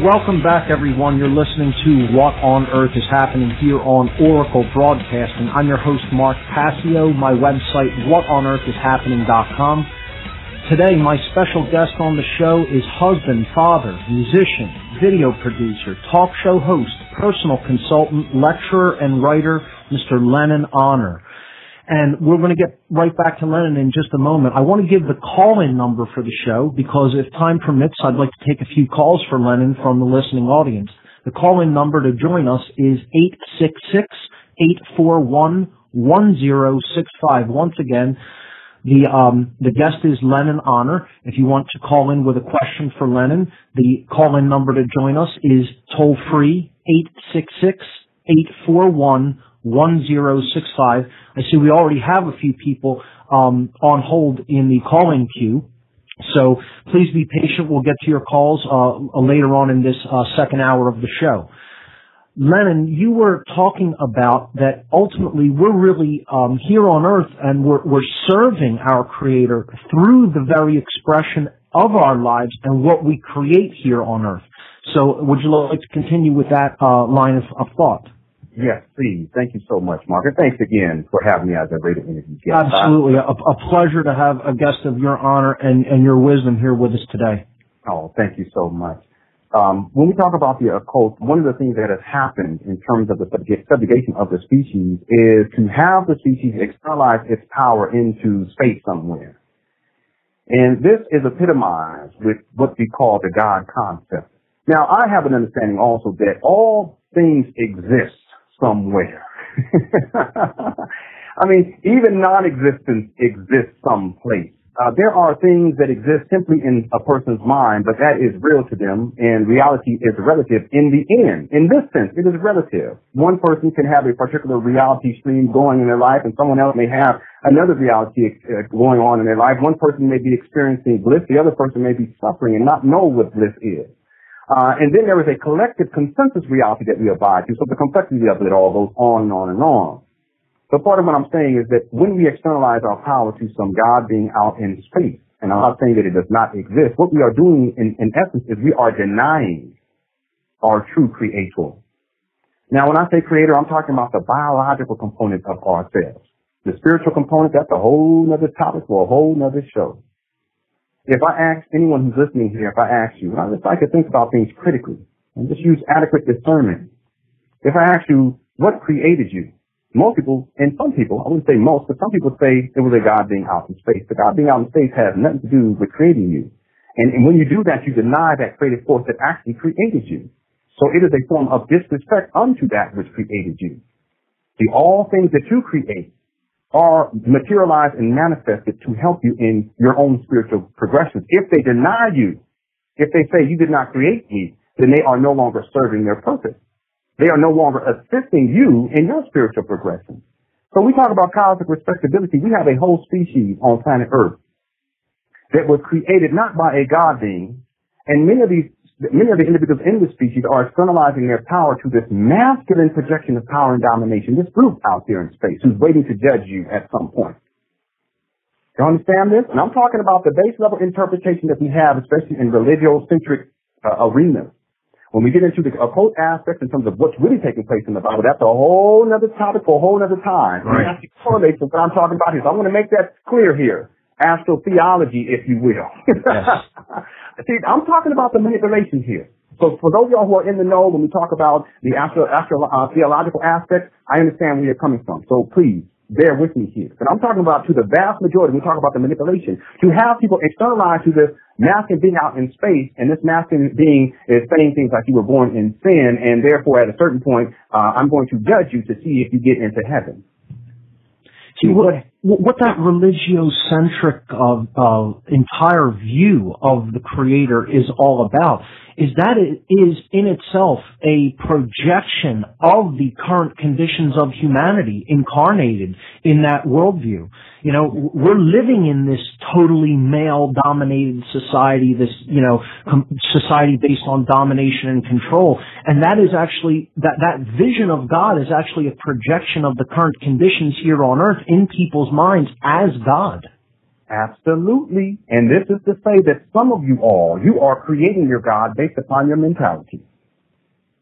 Welcome back, everyone. You're listening to What on Earth is Happening here on Oracle Broadcasting. I'm your host, Mark Passio. My website, whatonearthishappening.com. Today, my special guest on the show is husband, father, musician, video producer, talk show host, personal consultant, lecturer, and writer, Mr. Lenon Honor. And we're going to get right back to Lenon in just a moment. I want to give the call-in number for the show because if time permits, I'd like to take a few calls for Lenon from the listening audience. The call-in number to join us is 866-841-1065. Once again, the guest is Lenon Honor. If you want to call in with a question for Lenon, the call-in number to join us is toll-free 866-841-1065. I see we already have a few people on hold in the call-in queue, so please be patient. We'll get to your calls later on in this second hour of the show. Lenon, you were talking about that ultimately we're really here on Earth and we're serving our Creator through the very expression of our lives and what we create here on Earth. So would you like to continue with that line of thought? Yes, please. Thank you so much, Mark. And thanks again for having me as a radio interview guest. Absolutely. A pleasure to have a guest of your honor and your wisdom here with us today. Oh, thank you so much. When we talk about the occult, one of the things that has happened in terms of the subjugation of the species is to have the species externalize its power into space somewhere. And this is epitomized with what we call the God concept. Now, I have an understanding also that all things exist somewhere. I mean, even non-existence exists someplace. There are things that exist simply in a person's mind, but that is real to them, and reality is relative in the end. In this sense, it is relative. One person can have a particular reality stream going in their life, and someone else may have another reality going on in their life. One person may be experiencing bliss, the other person may be suffering and not know what bliss is. And then there is a collective consensus reality that we abide to. So the complexity of it all goes on and on and on. So part of what I'm saying is that when we externalize our power to some God being out in space, and I'm not saying that it does not exist, what we are doing in essence is we are denying our true creator. Now, when I say creator, I'm talking about the biological component of ourselves. The spiritual component, that's a whole nother topic for a whole nother show. If I ask anyone who's listening here, if I ask you, I just like to think about things critically and just use adequate discernment. If I ask you, what created you? Most people, and some people, I wouldn't say most, but some people say it was a God being out in space. The God being out in space has nothing to do with creating you. And when you do that, you deny that creative force that actually created you. So it is a form of disrespect unto that which created you. See, all things that you create are materialized and manifested to help you in your own spiritual progressions. If they deny you, if they say you did not create me, then they are no longer serving their purpose. They are no longer assisting you in your spiritual progression. So we talk about cosmic respectability. We have a whole species on planet Earth that was created not by a God being, and many of the individuals in this species are externalizing their power to this masculine projection of power and domination, this group out there in space who's waiting to judge you at some point. You understand this? And I'm talking about the base level interpretation that we have, especially in religiocentric arenas. When we get into the occult aspects in terms of what's really taking place in the Bible, that's a whole other topic for a whole other time. Right. And that correlates with what I'm talking about here. So I'm going to make that clear here. Astrotheology, if you will. Yes. See, I'm talking about the manipulation here. So for those of y'all who are in the know, when we talk about the theological aspects, I understand where you're coming from. So please, bear with me here. But I'm talking about to the vast majority, we talk about the manipulation. To have people externalize to this masculine being out in space, and this masculine being is saying things like you were born in sin, and therefore at a certain point, I'm going to judge you to see if you get into heaven. See, what that religiocentric entire view of the Creator is all about is that it is in itself a projection of the current conditions of humanity incarnated in that worldview. You know, we're living in this totally male-dominated society, this, society based on domination and control. And that is actually, that vision of God is actually a projection of the current conditions here on earth in people's minds as God. Absolutely. And this is to say that some of you are creating your God based upon your mentality.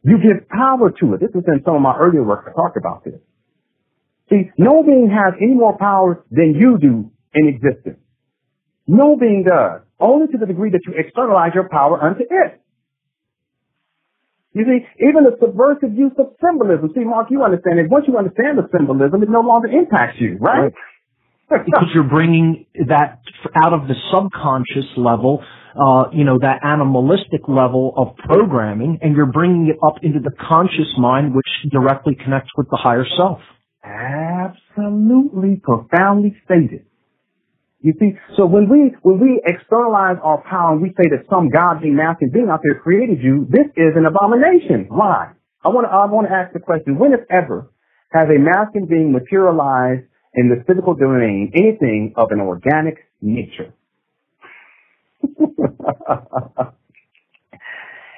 You give power to it. This is in some of my earlier work. I talked about this. See, no being has any more power than you do in existence. No being does. Only to the degree that you externalize your power unto it. You see, even the subversive use of symbolism. See, Mark, you understand it. Once you understand the symbolism, it no longer impacts you, right? Because you're bringing that out of the subconscious level, that animalistic level of programming, and you're bringing it up into the conscious mind, which directly connects with the higher self. Absolutely, profoundly stated. You see, so when we externalize our power and we say that some God-being, masculine being out there created you, this is an abomination. Why? I want to ask the question: when, if ever, has a masculine being materialized in the physical domain anything of an organic nature?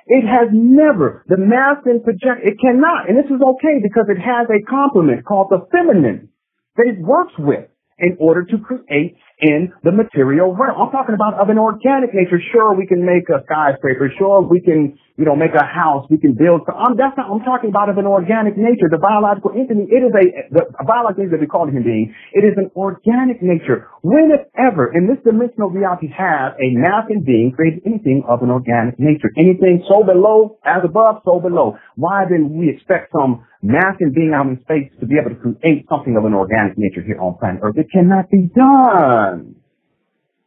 It has never. The masculine project, it cannot, and this is okay because it has a complement called the feminine that it works with in order to create in the material realm. I'm talking about of an organic nature. Sure, we can make a skyscraper. Sure, we can, make a house. We can build. That's not. I'm talking about of an organic nature. The biological entity. It is the biological nature that we call the human being. It is an organic nature. When, if ever, in this dimensional reality, has a masculine being created anything of an organic nature? Anything so below, as above, so below. Why then we expect some masculine being out in space to be able to create something of an organic nature here on planet Earth? It cannot be done.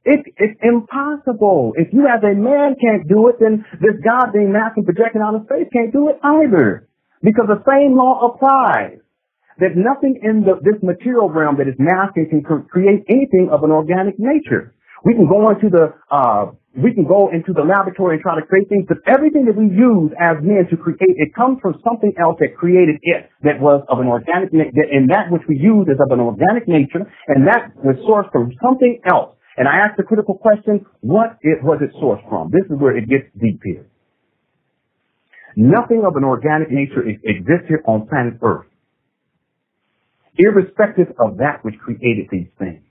It's impossible. If you as a man can't do it, then this God being masculine projecting out in space can't do it either. Because the same law applies. That nothing in this material realm that is masculine can create anything of an organic nature. We can go into the laboratory and try to create things, but everything that we use as men to create, it comes from something else that created it, that was of an organic nature, and that which we use is of an organic nature, and that was sourced from something else. And I asked the critical question, what was it sourced from? This is where it gets deep here. Nothing of an organic nature exists here on planet Earth, irrespective of that which created these things.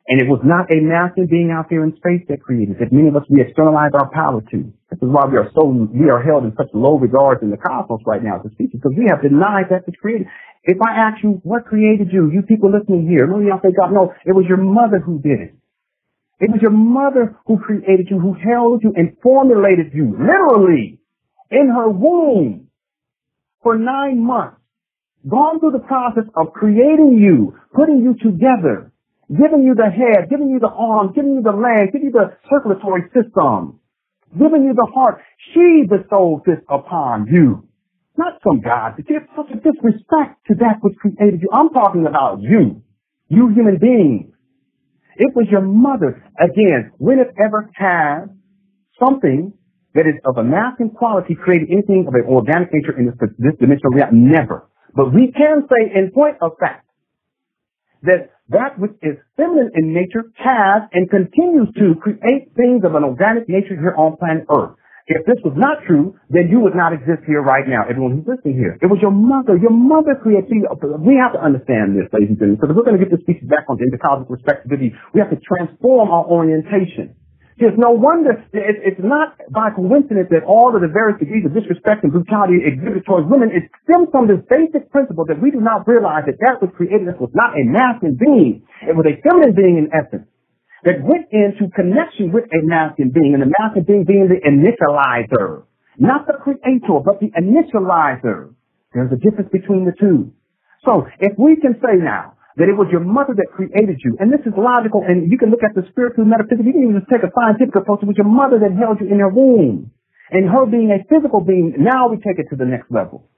And it was not a masculine being out there in space that created it. Many of us, we externalize our power to. This is why we are held in such low regard in the cosmos right now as a species, because we have denied that which created. If I ask you, what created you? You people listening here, many of y'all say, God, no, it was your mother who did it. It was your mother who created you, who held you and formulated you, literally, in her womb for 9 months. Gone through the process of creating you, putting you together, giving you the head, giving you the arms, giving you the legs, giving you the circulatory system, giving you the heart. She bestowed this upon you. Not some God. To give such a disrespect to that which created you. I'm talking about you human beings. It was your mother. Again, when it ever has something that is of a masculine quality created anything of an organic nature in this dimensional reality? Never. But we can say in point of fact that which is feminine in nature has and continues to create things of an organic nature here on planet Earth. If this was not true, then you would not exist here right now, everyone who's listening here. It was your mother. Your mother created you. We have to understand this, ladies and gentlemen, because if we're going to get this species back onto cosmic respectability, we have to transform our orientation. There's no wonder, it's not by coincidence that all of the various degrees of disrespect and brutality exhibited towards women, it stems from this basic principle that we do not realize that which created us was not a masculine being. It was a feminine being in essence that went into connection with a masculine being, and the masculine being the initializer. Not the creator, but the initializer. There's a difference between the two. So, if we can say now that it was your mother that created you, and this is logical, and you can look at the spiritual metaphysics, you can even just take a scientific approach. It was your mother that held you in her womb. And her being a physical being, now we take it to the next level.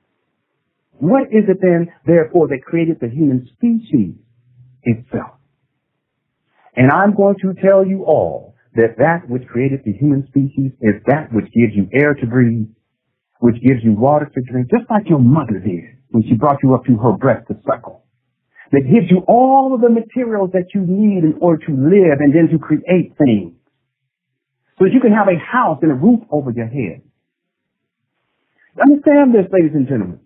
What is it then, therefore, that created the human species itself? And I'm going to tell you all that which created the human species is that which gives you air to breathe, which gives you water to drink, just like your mother did when she brought you up to her breast to suckle. That gives you all of the materials that you need in order to live and then to create things. So that you can have a house and a roof over your head. Understand this, ladies and gentlemen.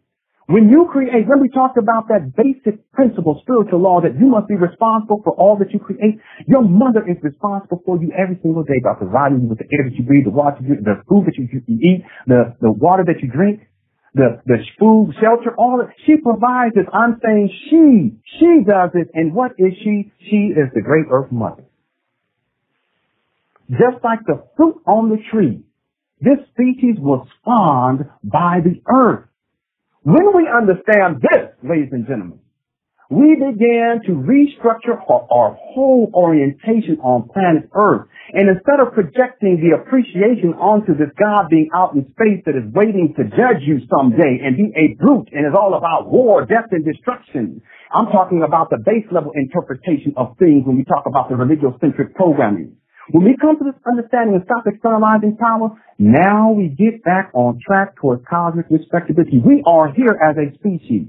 When you create, when we talked about that basic principle, spiritual law, that you must be responsible for all that you create, your mother is responsible for you every single day by providing you with the air that you breathe, the water you drink, the food that you eat, the water that you drink, the food, shelter, all that. She provides it. I'm saying she does it. And what is she? She is the great earth mother. Just like the fruit on the tree, this species was spawned by the earth. When we understand this, ladies and gentlemen, we began to restructure our whole orientation on planet Earth. And instead of projecting the appreciation onto this God being out in space that is waiting to judge you someday and be a brute and is all about war, death, and destruction, I'm talking about the base level interpretation of things when we talk about the religiocentric programming. When we come to this understanding and stop externalizing power, now we get back on track towards cosmic respectability. We are here as a species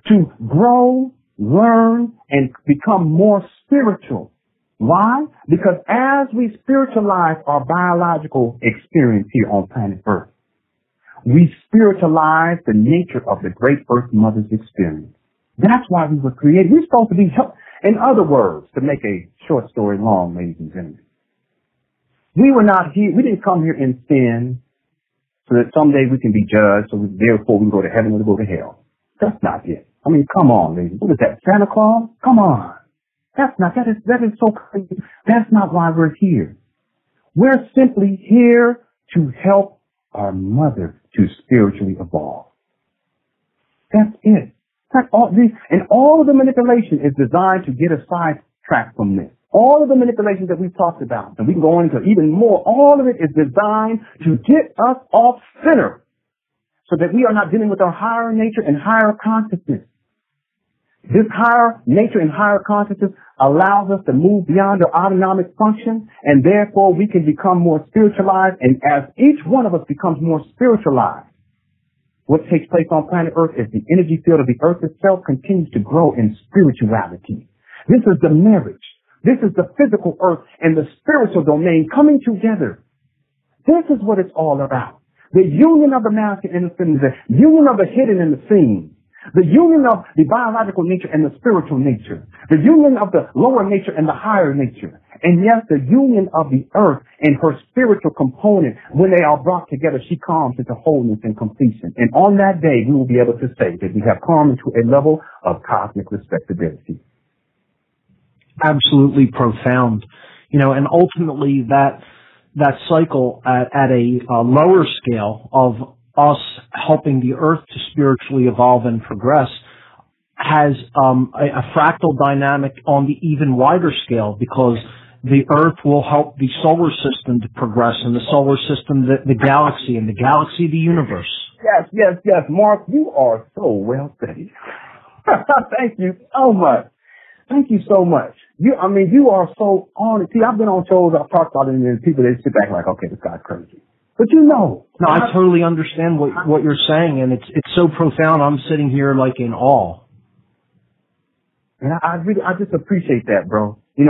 to grow, learn, and become more spiritual. Why? Because as we spiritualize our biological experience here on planet Earth, we spiritualize the nature of the great Earth Mother's experience. That's why we were created. We're supposed to be helped. In other words, to make a short story long, ladies and gentlemen, we were not here. We didn't come here in sin so that someday we can be judged, so therefore we can go to heaven or go to hell. That's not it. I mean, come on, ladies. What is that, Santa Claus? Come on. That is so crazy. That's not why we're here. We're simply here to help our mother to spiritually evolve. That's it. And all of the manipulation is designed to get us sidetracked from this. All of the manipulations that we've talked about, and we can go into even more, all of it is designed to get us off center so that we are not dealing with our higher nature and higher consciousness. This higher nature and higher consciousness allows us to move beyond our autonomic function, and therefore we can become more spiritualized. And as each one of us becomes more spiritualized, what takes place on planet Earth is the energy field of the Earth itself continues to grow in spirituality. This is the marriage. This is the physical Earth and the spiritual domain coming together. This is what it's all about. The union of the masculine and the feminine, the union of the hidden and the seen, the union of the biological nature and the spiritual nature, the union of the lower nature and the higher nature, and yes, the union of the earth and her spiritual component. When they are brought together, she comes into wholeness and completion. And on that day, we will be able to say that we have come into a level of cosmic respectability. Absolutely profound. And ultimately that cycle at a lower scale of us helping the earth to spiritually evolve and progress has a fractal dynamic on the even wider scale, because the earth will help the solar system to progress, and the solar system, the galaxy, and the galaxy, the universe. Yes. Mark, you are so well studied. Thank you so much. Thank you so much. You are so on it. See, I've been on shows, I've talked about it, and people, they sit back like, okay, this guy's crazy. But No, I totally understand what you're saying, and it's so profound. I'm sitting here like in awe. And I just appreciate that, bro. And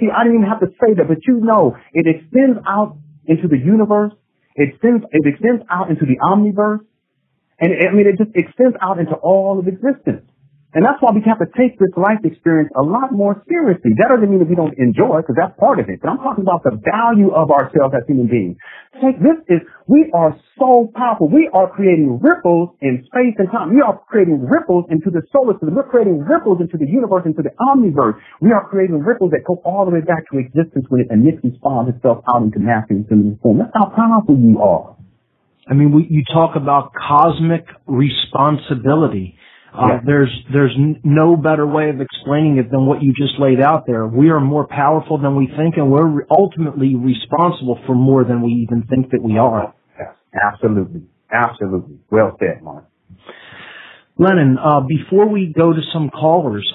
see, I didn't even have to say that, but it extends out into the universe. It extends out into the omniverse. And it just extends out into all of existence. And that's why we have to take this life experience a lot more seriously. That doesn't mean that we don't enjoy it, because that's part of it. But I'm talking about the value of ourselves as human beings. We are so powerful. We are creating ripples in space and time. We are creating ripples into the solar system. We're creating ripples into the universe, into the omniverse. We are creating ripples that go all the way back to existence when it initially spawns itself out into masculine and feminine form. That's how powerful you are. You talk about cosmic responsibility. There's no better way of explaining it than what you just laid out there. We are more powerful than we think, and we're ultimately responsible for more than we even think that we are. Yes, absolutely. Well said, Mark. Lenon, before we go to some callers,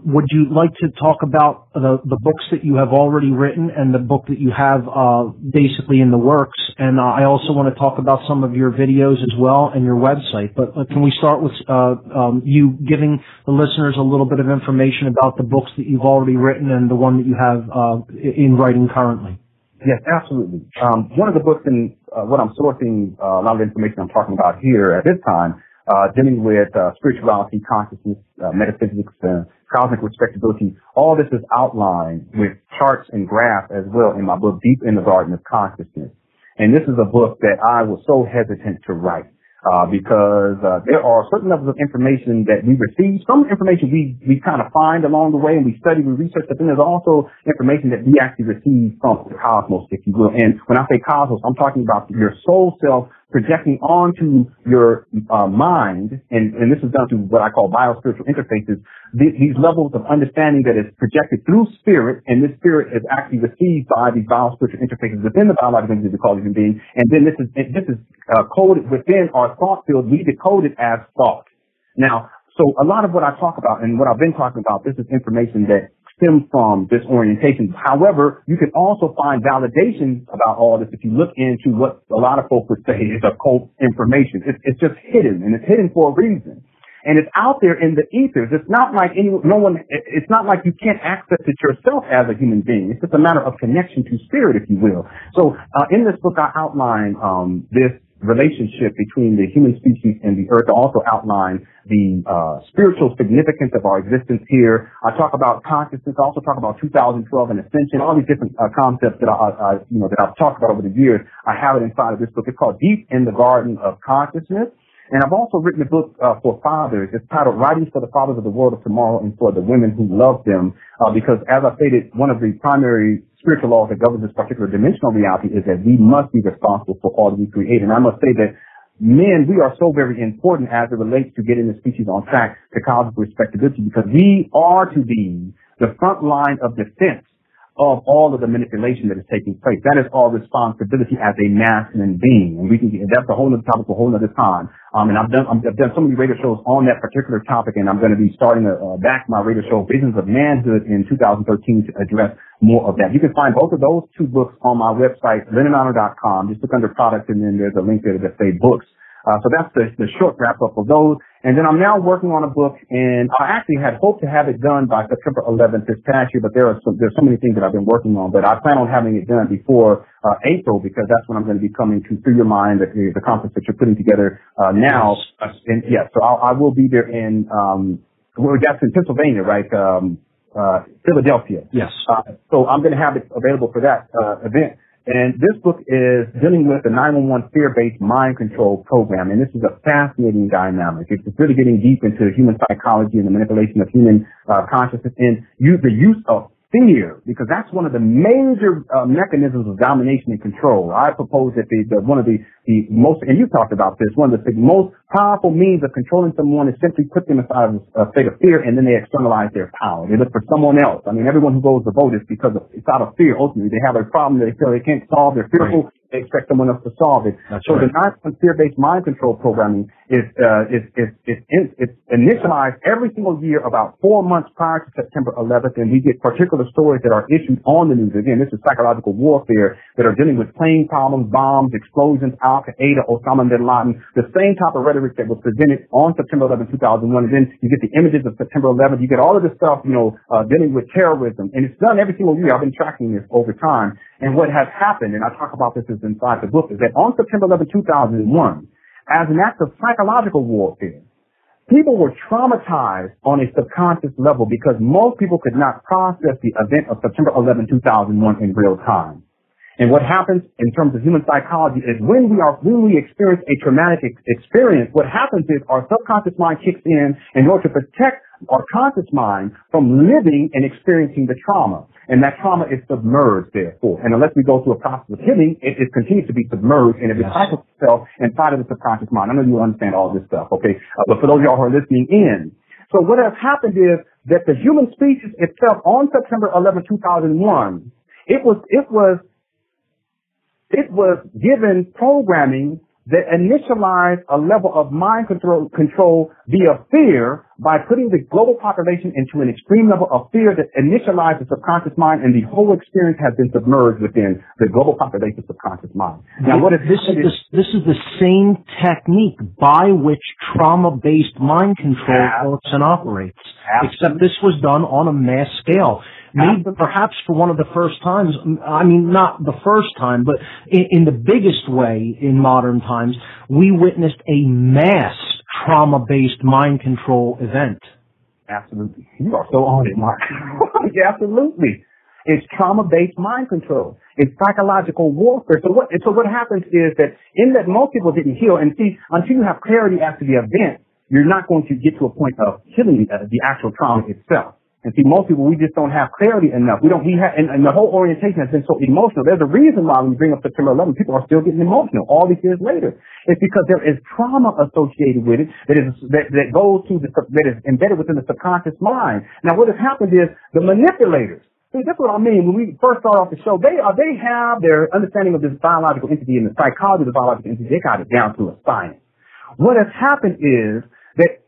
would you like to talk about the books that you have already written and the book that you have basically in the works? And I also want to talk about some of your videos as well and your website. But can we start with you giving the listeners a little bit of information about the books that you've already written and the one that you have in writing currently? Yes, absolutely. One of the books what I'm sourcing, a lot of the information I'm talking about here at this time, dealing with spirituality, consciousness, metaphysics, cosmic respectability. All this is outlined with charts and graphs as well in my book, Deep in the Garden of Consciousness. And this is a book that I was so hesitant to write. Because there are certain levels of information that we receive. Some information we kind of find along the way and we study, we research, but then there's also information that we actually receive from the cosmos, if you will. And when I say cosmos, I'm talking about your soul self projecting onto your mind, and this is done through what I call biospiritual interfaces, these levels of understanding that is projected through spirit, and this spirit is actually received by these biospiritual interfaces within the biological entity we call human being, and then this is coded within our thought field. We decode it as thought. Now, so a lot of what I talk about and what I've been talking about, this is information that stems from this orientation. However, you can also find validation about all this if you look into what a lot of folks would say is occult information. It's just hidden, and it's hidden for a reason. And it's out there in the ethers. It's not like it's not like you can't access it yourself as a human being. It's just a matter of connection to spirit, if you will. So, in this book, I outline, this relationship between the human species and the earth. I also outline the spiritual significance of our existence here. I talk about consciousness. I also talk about 2012 and ascension, all these different concepts that that I've talked about over the years. I have it inside of this book. It's called Deep in the Garden of Consciousness. And I've also written a book for fathers. It's titled Writings for the Fathers of the World of Tomorrow and for the Women Who Love Them, because as I stated, one of the primary spiritual laws that governs this particular dimensional reality is that we must be responsible for all that we create. And I must say that men, we are so very important as it relates to getting the species on track to cosmic respectability, because we are to be the front line of defense of all of the manipulation that is taking place. That is our responsibility as a masculine being. And that's a whole other topic for a whole other time. And I've done so many radio shows on that particular topic, and I'm going to be starting back my radio show, Visions of Manhood, in 2013 to address more of that. You can find both of those two books on my website, LenonHonor.com. Just look under products, and then there's a link there that say books. So that's the short wrap up of those. And then I'm now working on a book, and I actually had hoped to have it done by September 11th this past year, but there's so many things that I've been working on, but I plan on having it done before April, because that's when I'm going to be coming to Through Your Mind, the conference that you're putting together now. And yeah, so I will be there in that's in Pennsylvania, right? Philadelphia. Yes. So I'm going to have it available for that event. And this book is dealing with the 911 fear-based mind control program. And this is a fascinating dynamic. It's really getting deep into human psychology and the manipulation of human consciousness and the use of fear, because that's one of the major mechanisms of domination and control. I propose that one of the most, and you talked about this, one of the most powerful means of controlling someone is simply put them inside of a state of fear, and then they externalize their power. They look for someone else. I mean, everyone who goes to vote is because it's out of fear. Ultimately, they have a problem that they feel they can't solve. They're fearful. They expect someone else to solve it. That's so right. The fear-based mind control programming is initialized every single year about 4 months prior to September 11th, and we get particular stories that are issued on the news. Again, this is psychological warfare that are dealing with plane problems, bombs, explosions, Al-Qaeda, Osama bin Laden, the same type of rhetoric that was presented on September 11th, 2001. And then you get the images of September 11th. You get all of this stuff, dealing with terrorism. And it's done every single year. I've been tracking this over time. And what has happened, and I talk about this inside the book, is that on September 11, 2001, as an act of psychological warfare, people were traumatized on a subconscious level because most people could not process the event of September 11, 2001 in real time. And what happens in terms of human psychology is when we experience a traumatic experience, what happens is our subconscious mind kicks in order to protect our conscious mind from living and experiencing the trauma. And that trauma is submerged, therefore. And unless we go through a process of healing, it continues to be submerged and it recycles itself inside of the subconscious mind. I know you understand all this stuff, okay? But for those of y'all who are listening in, so what has happened is that the human species itself on September 11, 2001, it was given programming that initialized a level of mind control via fear by putting the global population into an extreme level of fear that initialized the subconscious mind, and the whole experience has been submerged within the global population subconscious mind. Now, this is the same technique by which trauma-based mind control works and operates, except this was done on a mass scale. maybe perhaps for one of the first times, I mean, not the first time, but in the biggest way in modern times, we witnessed a mass trauma-based mind control event. Absolutely. You are so on it, Mark. Yeah, absolutely. It's trauma-based mind control. It's psychological warfare. So what happens is that in that most people didn't heal, and see, until you have clarity after the event, you're not going to get to a point of healing the actual trauma itself. And see, most people, we just don't have clarity enough. And the whole orientation has been so emotional. There's a reason why when you bring up September 11th, people are still getting emotional all these years later. It's because there is trauma associated with it that is embedded within the subconscious mind. Now, what has happened is the manipulators. See, that's what I mean. When we first start off the show, they have their understanding of this biological entity and the psychology of the biological entity. They got it down to a science. What has happened is that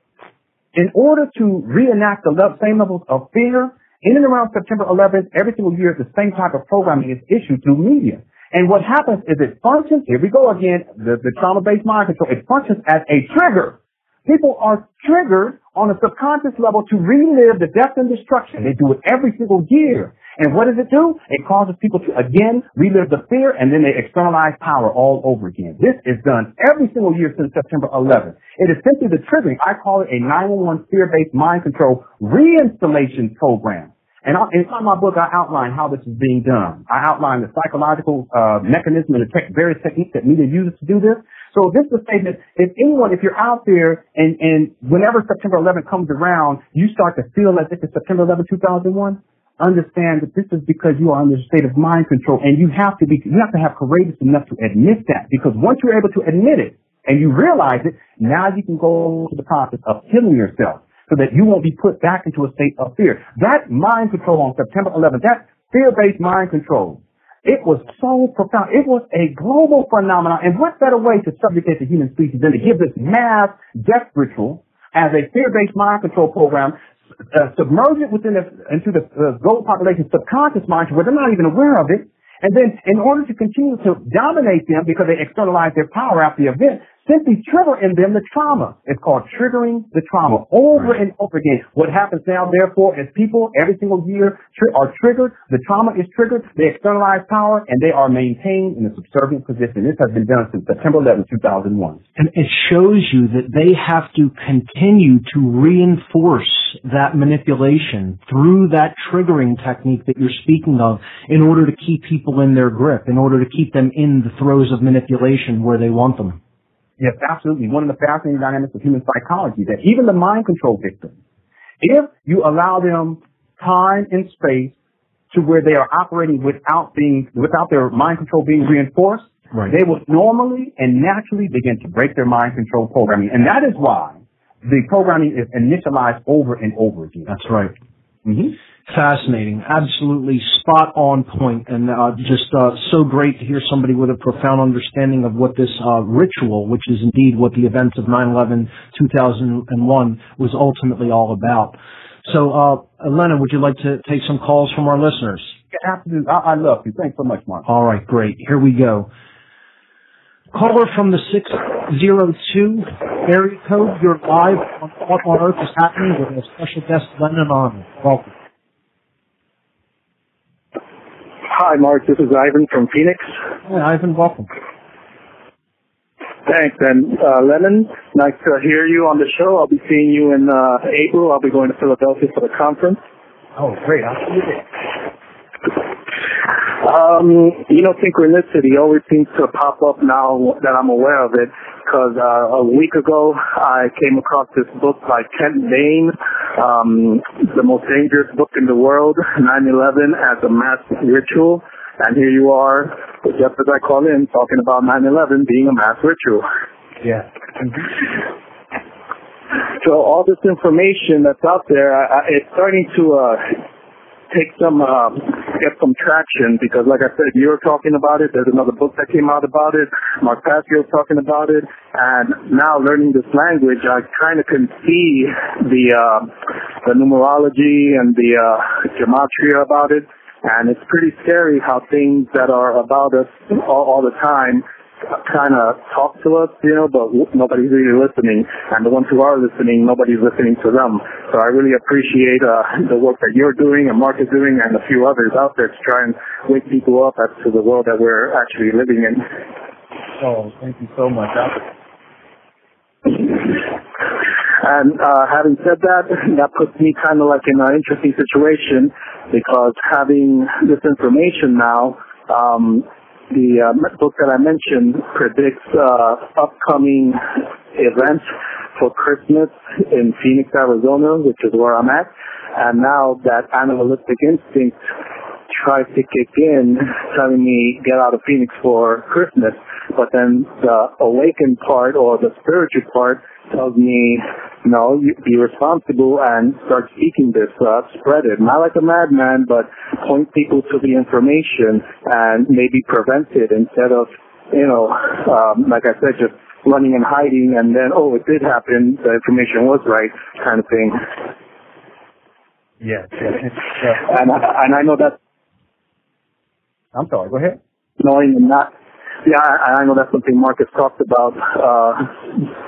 in order to reenact the same levels of fear, in and around September 11th, every single year, the same type of programming is issued through media. And what happens is it functions, here we go again, the trauma-based mind control, it functions as a trigger. People are triggered on a subconscious level to relive the death and destruction. They do it every single year. And what does it do? It causes people to, again, relive the fear, and then they externalize power all over again. This is done every single year since September 11th. It is simply the triggering. I call it a 911 fear-based mind control reinstallation program. And inside my book, I outline how this is being done. I outline the psychological mechanism and the various techniques that media uses to do this. So this is a statement, if you're out there and whenever September 11th comes around, you start to feel as if it's September 11th, 2001, understand that this is because you are under a state of mind control, and you have to have courageous enough to admit that, because once you're able to admit it and you realize it, now you can go to the process of healing yourself so that you won't be put back into a state of fear. That mind control on September 11th, that fear-based mind control, it was so profound. It was a global phenomenon, and what better way to subjugate the human species than to give this mass death ritual as a fear-based mind control program, submerge it into the global population's subconscious mind where they're not even aware of it. And then in order to continue to dominate them because they externalize their power after the event, simply trigger in them the trauma. It's called triggering the trauma over and over again. What happens now, therefore, is people every single year are triggered. The trauma is triggered. They externalize power, and they are maintained in a subservient position. This has been done since September 11, 2001. And it shows you that they have to continue to reinforce that manipulation through that triggering technique that you're speaking of in order to keep people in their grip, in order to keep them in the throes of manipulation where they want them. Yes, absolutely. One of the fascinating dynamics of human psychology, that even the mind control victims, if you allow them time and space to where they are operating without their mind control being reinforced, they will normally and naturally begin to break their mind control programming. And that is why the programming is initialized over and over again. That's right. Mm-hmm. Fascinating. Absolutely spot on point, and just so great to hear somebody with a profound understanding of what this ritual, which is indeed what the events of 9/11, 2001 was ultimately all about. So, Lenon, would you like to take some calls from our listeners? Yeah, absolutely. I love you. Thanks so much, Mark. All right, great. Here we go. Caller from the 602 area code. You're live on What on Earth is Happening with a special guest, Lenon on. Welcome. Hi, Mark. This is Ivan from Phoenix. Hi, Ivan. Welcome. Thanks. And Lenon, nice to hear you on the show. I'll be seeing you in April. I'll be going to Philadelphia for the conference. Oh, great. I'll see you there. Synchronicity always seems to pop up now that I'm aware of it, because a week ago I came across this book by Kent Bain, the most dangerous book in the world, 9/11 as a mass ritual. And here you are, just as I call in, talking about 9/11 being a mass ritual. Yeah. So all this information that's out there, it's starting to get some traction, because like I said, you're talking about it. There's another book that came out about it. Mark Passio is talking about it. And now learning this language, I kind of can see the numerology and the gematria about it. And it's pretty scary how things that are about us all the time kind of talk to us, but nobody's really listening. And the ones who are listening, nobody's listening to them. So I really appreciate the work that you're doing and Mark is doing and a few others out there to try and wake people up as to the world that we're actually living in. Oh, thank you so much. And having said that, that puts me kind of like in an interesting situation, because having this information now, the book that I mentioned predicts upcoming events for Christmas in Phoenix, Arizona, which is where I'm at. And now that animalistic instinct tries to kick in, telling me get out of Phoenix for Christmas. But then the awakened part, or the spiritual part, tells me, no, you be responsible and start speaking this, spread it. Not like a madman, but point people to the information and maybe prevent it instead of, like I said, just running and hiding and then, oh, it did happen, the information was right, kind of thing. Yes. And I know that. I'm sorry, go ahead. Knowing and not. Yeah, I know that's something Mark has talked about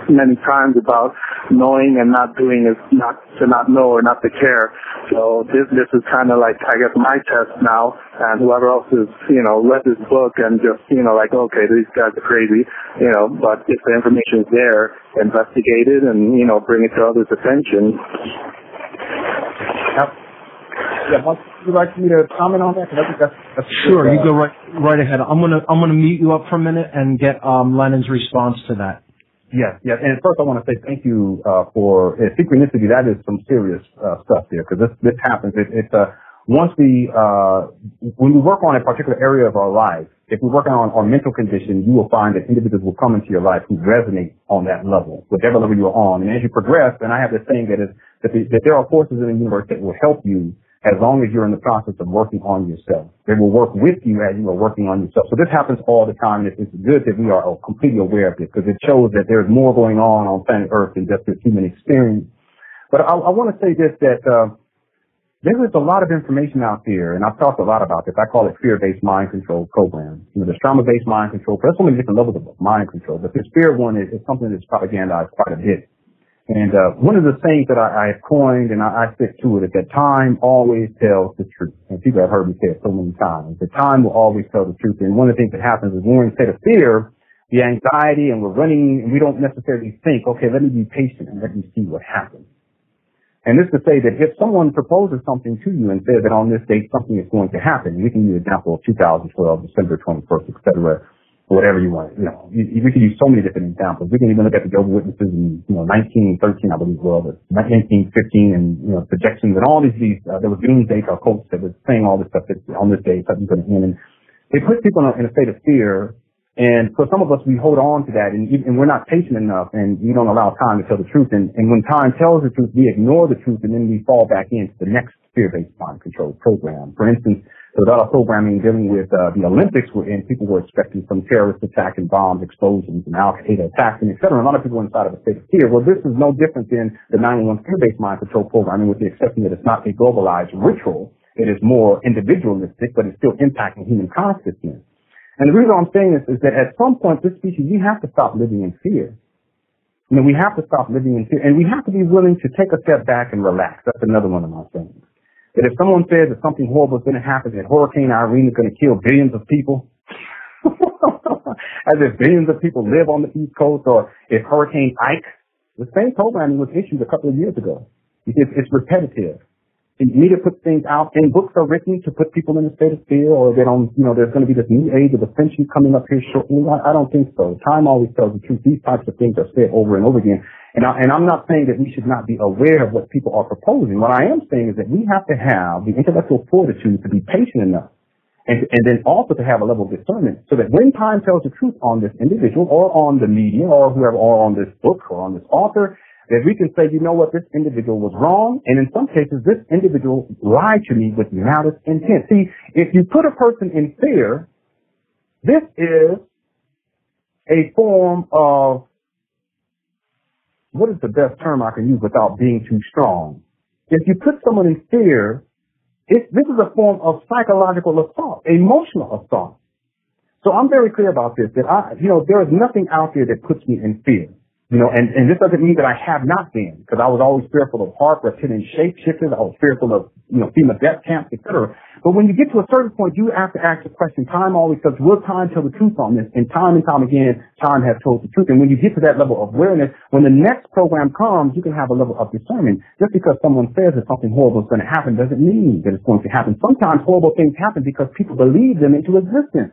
many times, about knowing and not doing is not to not know or not to care. So this is kind of like, I guess, my test now, and whoever else has, read this book and just, like, okay, these guys are crazy, but if the information is there, investigate it and, bring it to others' attention. Yep. Yeah, Mark, would you like me to comment on that? I think that's sure. You go right ahead. I'm gonna mute you up for a minute and get Lenon's response to that. Yes. And first, I want to say thank you for synchronicity. That is some serious stuff there, because this happens. It's once when we work on a particular area of our life, if we're working on our mental condition, you will find that individuals will come into your life who resonate on that level, whatever level you're on. And as you progress, and I have this saying that there are forces in the universe that will help you as long as you're in the process of working on yourself. They will work with you as you are working on yourself. So this happens all the time, and it's good that we are completely aware of this, because it shows that there's more going on planet Earth than just this human experience. But I want to say this, that there is a lot of information out there, and I've talked a lot about this. I call it fear-based mind control program. There's trauma-based mind control. There's so many different levels of mind control, but this fear one is something that's propagandized quite a bit. And one of the things that I have coined, and I stick to it, is that time always tells the truth. And people have heard me say it so many times. The time will always tell the truth. And one of the things that happens is when we're in a state of fear, the anxiety, and we're running, and we don't necessarily think, okay, let me be patient and let me see what happens. And this to say that if someone proposes something to you and says that on this date something is going to happen, we can use an example of 2012, December 21st, et cetera, whatever you want. We can use so many different examples. We can even look at the Jehovah's Witnesses in, 1913, I believe, 1915, and, projections and all these, there was doomsday occults that was saying all this stuff that on this day, something's going to end. And they put people in a state of fear. And for some of us, we hold on to that, and we're not patient enough, and we don't allow time to tell the truth. And when time tells the truth, we ignore the truth, and then we fall back into the next fear-based mind control program. For instance, there was a lot of programming dealing with the Olympics, wherein people were expecting some terrorist attack and bombs, explosions, and Al-Qaeda attacks, and et cetera. A lot of people were inside of a state of fear. Well, this is no different than the 911 fear-based mind control programming, with the exception that it's not a globalized ritual. It is more individualistic, but it's still impacting human consciousness. And the reason I'm saying this is that at some point, this species, we have to stop living in fear. We have to stop living in fear, and we have to be willing to take a step back and relax. That's another one of my things. That if someone says that something horrible is going to happen, that Hurricane Irene is going to kill billions of people, as if billions of people live on the East Coast, or if Hurricane Ike, the same programming was issued a couple of years ago. It's repetitive. The media puts things out, and books are written to put people in a state of fear, or there's going to be this new age of ascension coming up here shortly. I don't think so. Time always tells the truth. These types of things are said over and over again. And I'm not saying that we should not be aware of what people are proposing. What I am saying is that we have to have the intellectual fortitude to be patient enough, and then also to have a level of discernment, so that when time tells the truth on this individual, or on the media, or whoever, or on this book, or on this author, that we can say, you know what, this individual was wrong, and in some cases, this individual lied to me with malice intent. See, if you put a person in fear, this is a form of, what is the best term I can use without being too strong? If you put someone in fear, this is a form of psychological assault, emotional assault. So I'm very clear about this, that there is nothing out there that puts me in fear. And this doesn't mean that I have not been, because I was always fearful of HARP, reptilian shapeshifters. I was fearful of, FEMA death camps, etc. But when you get to a certain point, you have to ask the question, time always says, will time tell the truth on this? And time again, time has told the truth. And when you get to that level of awareness, when the next program comes, you can have a level of discernment. Just because someone says that something horrible is going to happen doesn't mean that it's going to happen. Sometimes horrible things happen because people believe them into existence.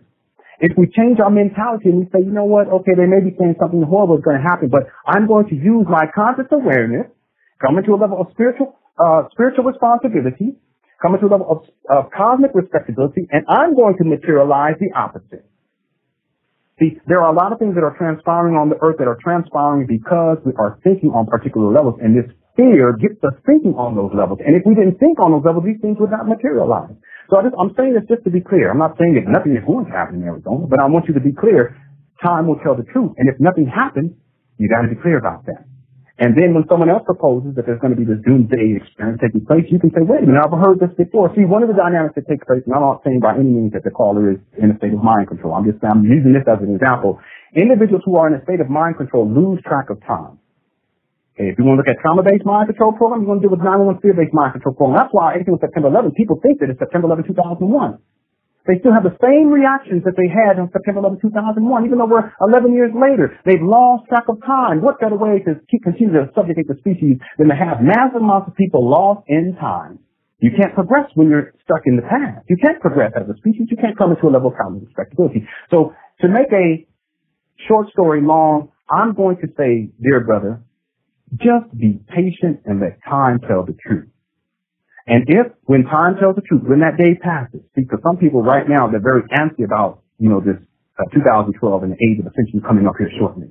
If we change our mentality and we say, you know what, okay, they may be saying something horrible is going to happen, but I'm going to use my conscious awareness, come into a level of spiritual responsibility, come into a level of cosmic respectability, and I'm going to materialize the opposite. See, there are a lot of things that are transpiring on the earth that are transpiring because we are thinking on particular levels, and this fear gets us thinking on those levels. And if we didn't think on those levels, these things would not materialize. So I'm saying this just to be clear. I'm not saying that nothing is going to happen in Arizona, but I want you to be clear. Time will tell the truth. And if nothing happens, you got to be clear about that. And then when someone else proposes that there's going to be this doomsday experience taking place, you can say, wait a minute, I've heard this before. See, one of the dynamics that takes place, and I'm not saying by any means that the caller is in a state of mind control. I'm using this as an example. Individuals who are in a state of mind control lose track of time. Okay, if you want to look at trauma-based mind control program, you're going to deal with 911 fear-based mind control program. That's why anything with September 11, people think that it's September 11, 2001. They still have the same reactions that they had on September 11, 2001, even though we're 11 years later. They've lost track of time. What better way to continue to subjugate the species than to have massive amounts of people lost in time? You can't progress when you're stuck in the past. You can't progress as a species. You can't come into a level of common respectability. So to make a short story long, I'm going to say, dear brother, just be patient and let time tell the truth. And if, when time tells the truth, when that day passes, because some people right now, they're very antsy about, this 2012 and the age of ascension coming up here shortly.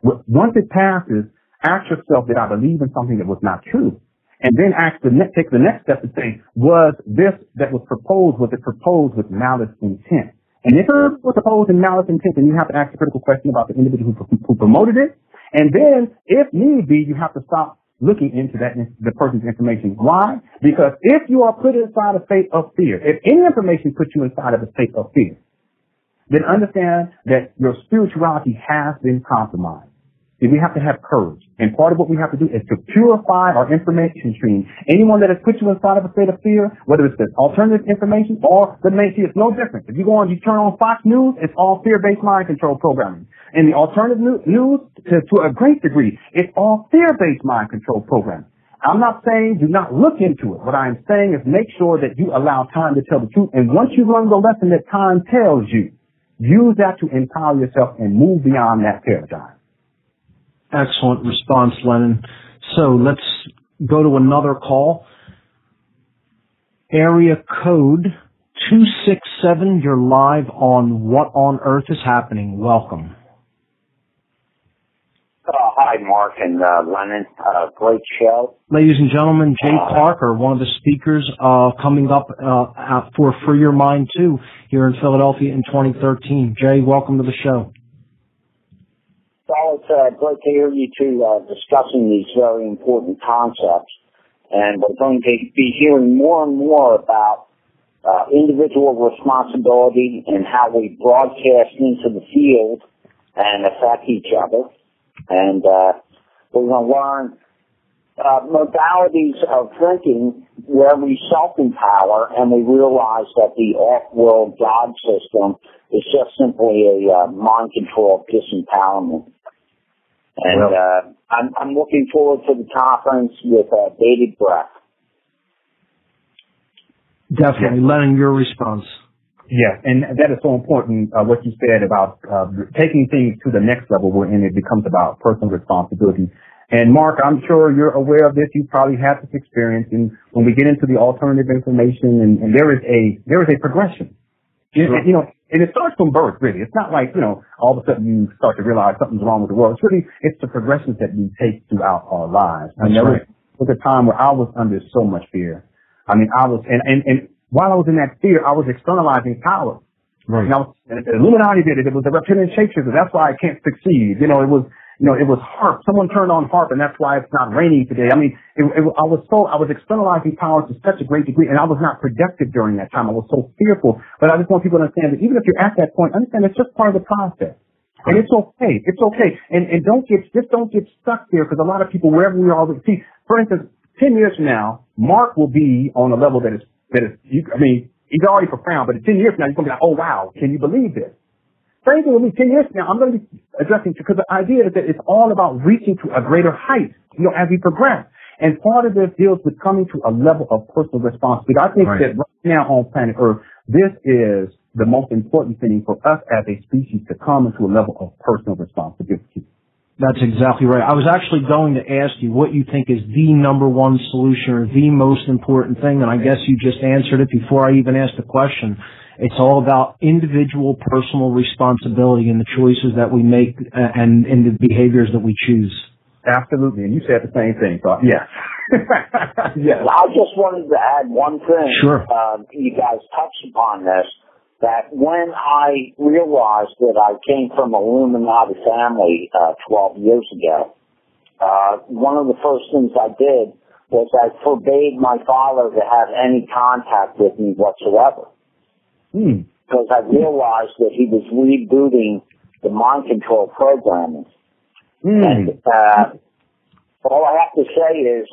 Once it passes, ask yourself, did I believe in something that was not true? And then take the next step and say, was this that was it proposed with malice intent? And if it was proposed in malice intent, then you have to ask a critical question about the individual who promoted it. And then, if need be, you have to stop looking into the person's information. Why? Because if you are put inside a state of fear, if any information puts you inside of a state of fear, then understand that your spirituality has been compromised. See, we have to have courage. And part of what we have to do is to purify our information stream. Anyone that has put you inside of a state of fear, whether it's the alternative information or the main, see, it's no different. If you turn on Fox News, it's all fear-based mind control programming. And the alternative news, to a great degree, it's all fear-based mind control programming. I'm not saying do not look into it. What I'm saying is make sure that you allow time to tell the truth. And once you learn the lesson that time tells you, use that to empower yourself and move beyond that paradigm. Excellent response, Lenon. So let's go to another call. Area code 267, you're live on What on Earth is Happening. Welcome. Hi, Mark and Lenon. Great show. Ladies and gentlemen, Jay Parker, one of the speakers coming up for Free Your Mind 2 here in Philadelphia in 2013. Jay, welcome to the show. Well, it's great to hear you two discussing these very important concepts. And we're going to be hearing more and more about individual responsibility and how we broadcast into the field and affect each other. And we're going to learn modalities of thinking where we self-empower and we realize that the off-world God system is just simply a mind control disempowerment. And I'm looking forward to the conference with bated breath. Definitely. Lenon, your response. Yes, and that is so important, what you said about taking things to the next level wherein it becomes about personal responsibility. And Mark, I'm sure you're aware of this. You probably had this experience. And when we get into the alternative information, and there is a progression. Sure. And it starts from birth, really. It's not like, all of a sudden you start to realize something's wrong with the world. It's the progressions that we take throughout our lives. That's right. There was a time where I was under so much fear. I mean, and while I was in that fear, I was externalizing power. Right. And the Illuminati did it. It was the reptilian shapeshifter. That's why I can't succeed. It was, it was HARP. Someone turned on HARP, and that's why it's not raining today. I mean, I was externalizing power to such a great degree, and I was not productive during that time. I was so fearful. But I just want people to understand that even if you're at that point, understand it's just part of the process. And it's okay. It's okay. And don't get stuck there, because a lot of people, wherever we are, see, for instance, 10 years from now, Mark will be on a level that is, he's already profound, but in 10 years from now, he's going to be like, oh wow, can you believe this? Same thing with me. 10 years from now, I'm going to be addressing, because the idea is that it's all about reaching to a greater height, as we progress. And part of this deals with coming to a level of personal responsibility. I think that right now on planet Earth, this is the most important thing for us as a species, to come into a level of personal responsibility. That's exactly right. I was actually going to ask you what you think is the number one solution or the most important thing, and I guess you just answered it before I even asked the question. It's all about individual personal responsibility in the choices that we make and in the behaviors that we choose. Absolutely, and you said the same thing, so yes. Yes. I just wanted to add one thing. Sure. You guys touched upon this, that when I realized that I came from an Illuminati family 12 years ago, one of the first things I did was I forbade my father to have any contact with me whatsoever. Because I realized that he was rebooting the mind control programming. And all I have to say is,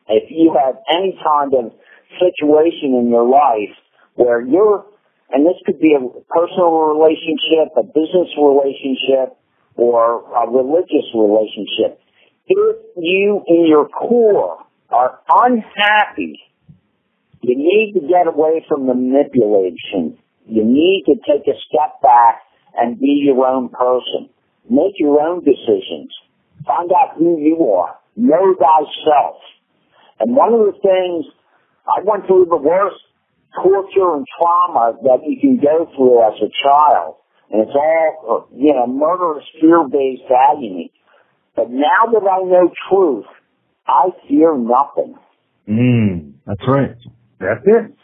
if you have any kind of situation in your life where and this could be a personal relationship, a business relationship, or a religious relationship, if you in your core are unhappy, you need to get away from the manipulation. You need to take a step back and be your own person. Make your own decisions. Find out who you are. Know thyself. And one of the things, I went through the worst torture and trauma that you can go through as a child. And it's all, murderous, fear-based agony. But now that I know truth, I fear nothing. That's right. That's it.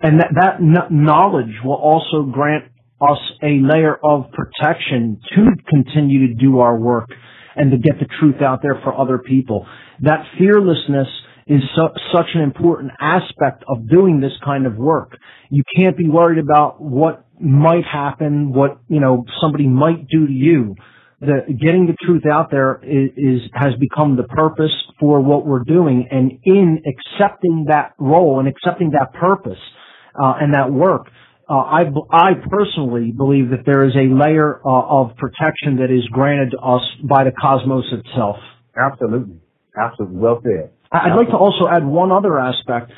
And that knowledge will also grant us a layer of protection to continue to do our work and to get the truth out there for other people. That fearlessness is such an important aspect of doing this kind of work. You can't be worried about what might happen, what, somebody might do to you. Getting the truth out there has become the purpose for what we're doing, and in accepting that role and accepting that purpose and that work, I personally believe that there is a layer of protection that is granted to us by the cosmos itself. Absolutely. Absolutely. Well said. I'd like to also add one other aspect,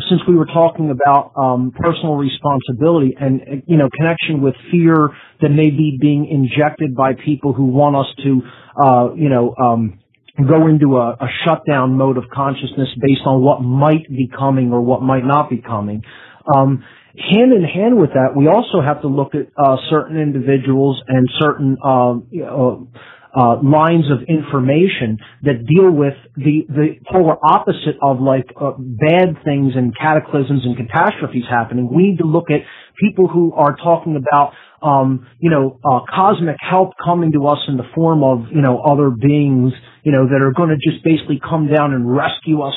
since we were talking about personal responsibility and, connection with fear that may be being injected by people who want us to, go into a shutdown mode of consciousness based on what might be coming or what might not be coming. Hand in hand with that, we also have to look at certain individuals and certain lines of information that deal with the polar opposite of bad things and cataclysms and catastrophes happening. We need to look at people who are talking about cosmic help coming to us in the form of other beings that are going to just basically come down and rescue us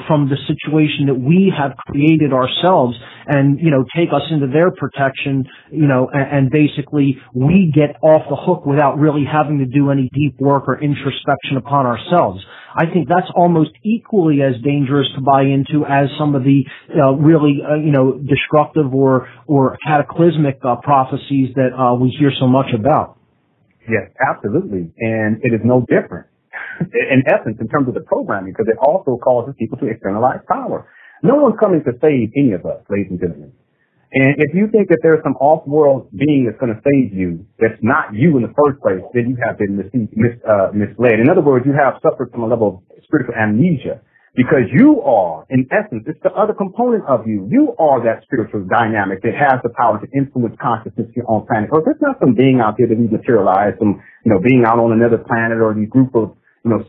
from the situation that we have created ourselves and, take us into their protection, and basically we get off the hook without really having to do any deep work or introspection upon ourselves. I think that's almost equally as dangerous to buy into as some of the really, destructive or cataclysmic prophecies that we hear so much about. Yes, absolutely. And it is no different. In essence, in terms of the programming, because it also causes people to externalize power. No one's coming to save any of us, ladies and gentlemen. And if you think that there's some off-world being that's going to save you, that's not you in the first place, then you have been misled. In other words, you have suffered from a level of spiritual amnesia, because you are, in essence, it's the other component of you. You are that spiritual dynamic that has the power to influence consciousness here on planet Earth. There's not some being out there that we materialize, some, being out on another planet or these group of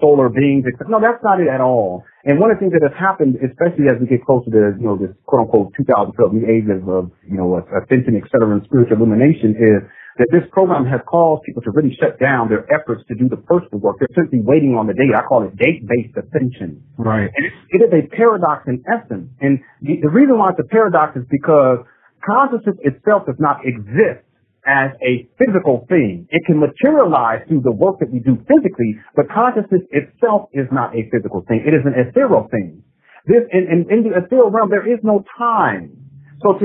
solar beings. No, that's not it at all. And one of the things that has happened, especially as we get closer to, this quote unquote 2012 new age of ascension, et cetera, and spiritual illumination, is that this program has caused people to really shut down their efforts to do the personal work. They're simply waiting on the date. I call it date-based ascension. Right. And it is a paradox in essence. And the reason why it's a paradox is because consciousness itself does not exist as a physical thing. It can materialize through the work that we do physically, but consciousness itself is not a physical thing. It is an ethereal thing. In the ethereal realm, there is no time. So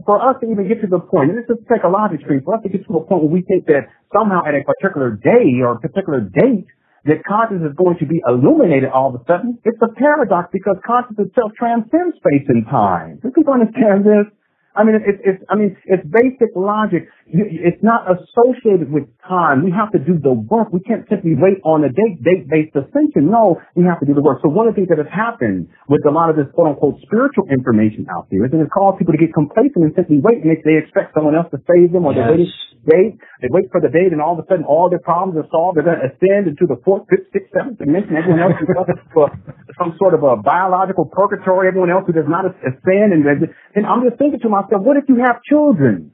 for us to even get to the point, and this is psychologically, for us to get to a point where we think that somehow at a particular day or a particular date that consciousness is going to be illuminated all of a sudden, it's a paradox because consciousness itself transcends space and time. Do people understand this? I mean, it's basic logic. It's not associated with time. We have to do the work. We can't simply wait on a date-based ascension. No, we have to do the work. So one of the things that has happened with a lot of this quote-unquote spiritual information out there is that it causes people to get complacent and simply wait, and they expect someone else to save them, or they wait for the date, and all of a sudden all their problems are solved. They're going to ascend into the 4th, 5th, 6th, 7th dimension. Everyone else is for some sort of a biological purgatory. Everyone else who does not ascend. And I'm just thinking to myself, what if you have children?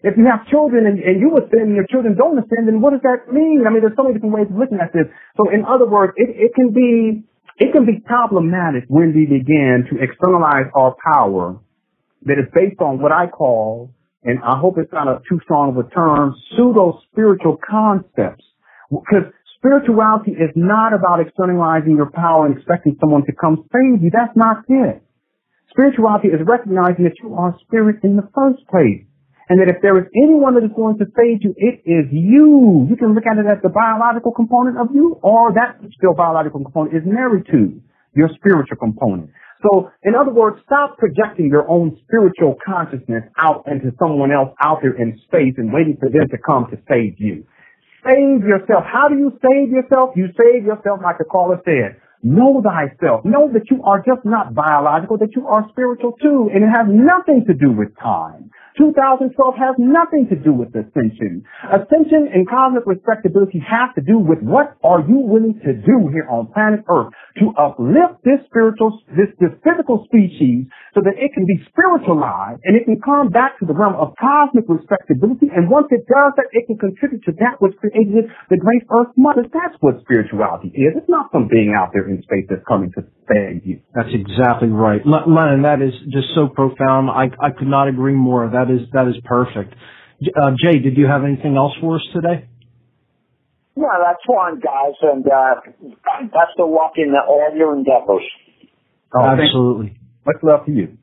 If you have children and you ascend and your children don't ascend, then what does that mean? I mean, there's so many different ways of looking at this. So in other words, it can be problematic when we begin to externalize our power that is based on what I call, and I hope it's not too strong of a term, pseudo-spiritual concepts. Because spirituality is not about externalizing your power and expecting someone to come save you. That's not it. Spirituality is recognizing that you are spirit in the first place. And that if there is anyone that is going to save you, it is you. You can look at it as the biological component of you, or that still biological component is married to your spiritual component. So, in other words, stop projecting your own spiritual consciousness out into someone else out there in space and waiting for them to come to save you. Save yourself. How do you save yourself? You save yourself like the caller said. Know thyself. Know that you are just not biological, that you are spiritual too, and it has nothing to do with time. 2012 has nothing to do with ascension. Ascension and cosmic respectability have to do with what are you willing to do here on planet Earth to uplift this physical species so that it can be spiritualized and it can come back to the realm of cosmic respectability. And once it does that, it can contribute to that which created the great Earth Mother. That's what spirituality is. It's not some being out there in space that's coming to save you. That's exactly right. Lenon, that is just so profound. I could not agree more. That is perfect. Jay, did you have anything else for us today? No, that's fine, guys, and best of luck in all your endeavors. Oh, absolutely. Much love to you.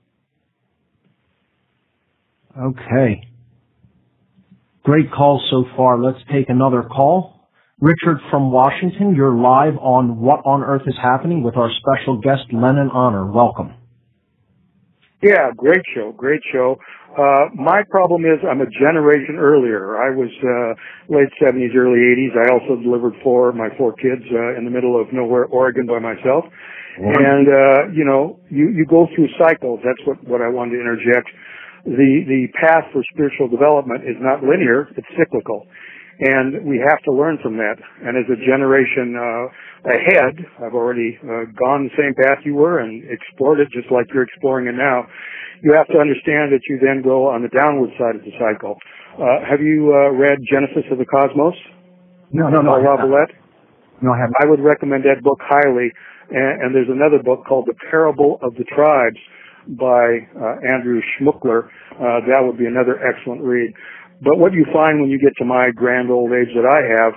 Okay. Great call so far. Let's take another call. Richard from Washington, you're live on What on Earth is Happening with our special guest, Lenon Honor. Welcome. Yeah, great show. My problem is I'm a generation earlier. I was late 70s, early 80s. I also delivered my four kids in the middle of nowhere, Oregon, by myself. And, you go through cycles. That's what I wanted to interject. The path for spiritual development is not linear. It's cyclical. And we have to learn from that. And as a generation ahead, I've already gone the same path you were and explored it just like you're exploring it now. You have to understand that you then go on the downward side of the cycle. Have you read Genesis of the Cosmos? No. No, I haven't. I would recommend that book highly. And there's another book called The Parable of the Tribes by Andrew Schmuckler. That would be another excellent read. But what you find when you get to my grand old age that I have,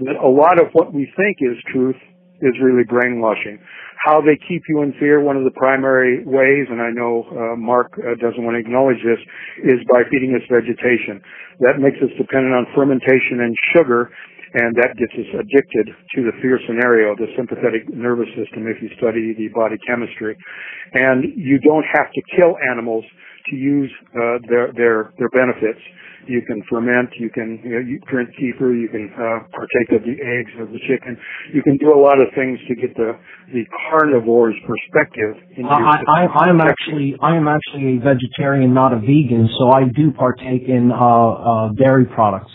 that a lot of what we think is truth is really brainwashing. How they keep you in fear, one of the primary ways, and I know Mark doesn't want to acknowledge this, is by feeding us vegetation. That makes us dependent on fermentation and sugar, and that gets us addicted to the fear scenario, the sympathetic nervous system, if you study the body chemistry. And you don't have to kill animals to use their benefits. You can ferment, you drink kefir, you can partake of the eggs of the chicken. You can do a lot of things to get the carnivore's perspective. I am actually a vegetarian, not a vegan, so I do partake in dairy products.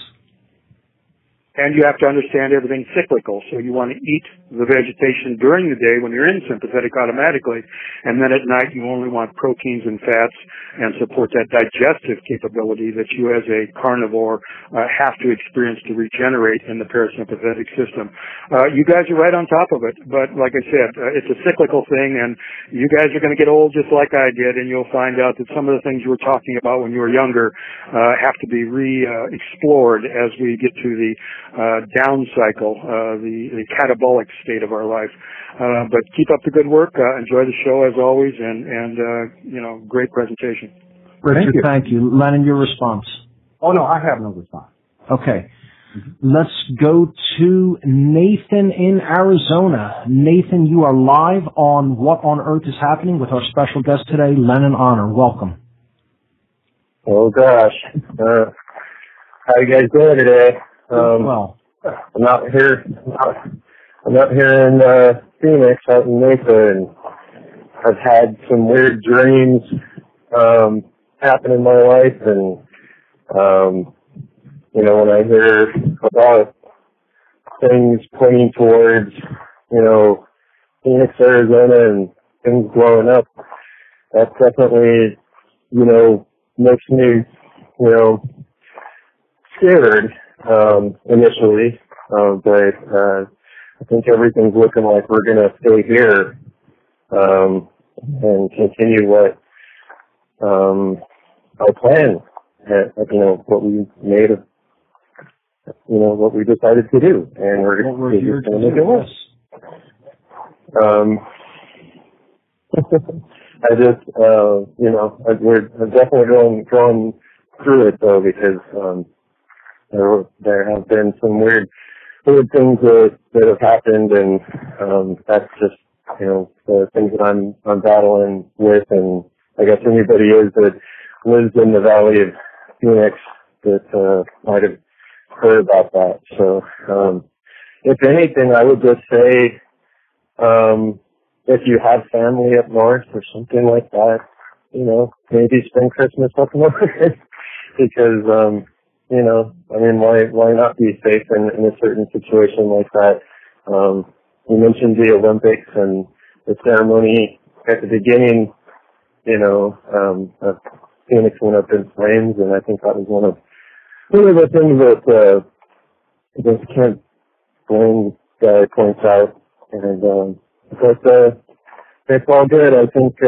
And you have to understand everything's cyclical. So you want to eat the vegetation during the day when you're in sympathetic automatically. And then at night you only want proteins and fats and support that digestive capability that you as a carnivore have to experience to regenerate in the parasympathetic system. You guys are right on top of it. But like I said, it's a cyclical thing, and you guys are going to get old just like I did, and you'll find out that some of the things you were talking about when you were younger have to be explored as we get to the down cycle, the catabolic state of our life. But keep up the good work. Enjoy the show as always, and great presentation. Richard, thank you. Lenon, your response. Oh, no, I have no response. Okay. Let's go to Nathan in Arizona. Nathan, you are live on What on Earth is Happening with our special guest today, Lenon Honor. Welcome. Oh, gosh. How you guys doing today? Well, I'm out here in Phoenix, out in Mesa, and I've had some weird dreams happen in my life, and when I hear about things pointing towards Phoenix, Arizona, and things blowing up, that definitely makes me scared initially, but I think everything's looking like we're going to stay here and continue what our plan, what we made of, what we decided to do, and we're here to make it work. I just, we're definitely going through it though, because there have been some weird things that have happened, and that's just the things that I'm battling with, and I guess anybody that lives in the Valley of Phoenix that might have heard about that. So if anything, I would just say if you have family up north or something like that, maybe spend Christmas up north because why not be safe in a certain situation like that? You mentioned the Olympics and the ceremony at the beginning, Phoenix went up in flames, and I think that was one of the things that this Kent Blaine guy points out. And but it's all good. I think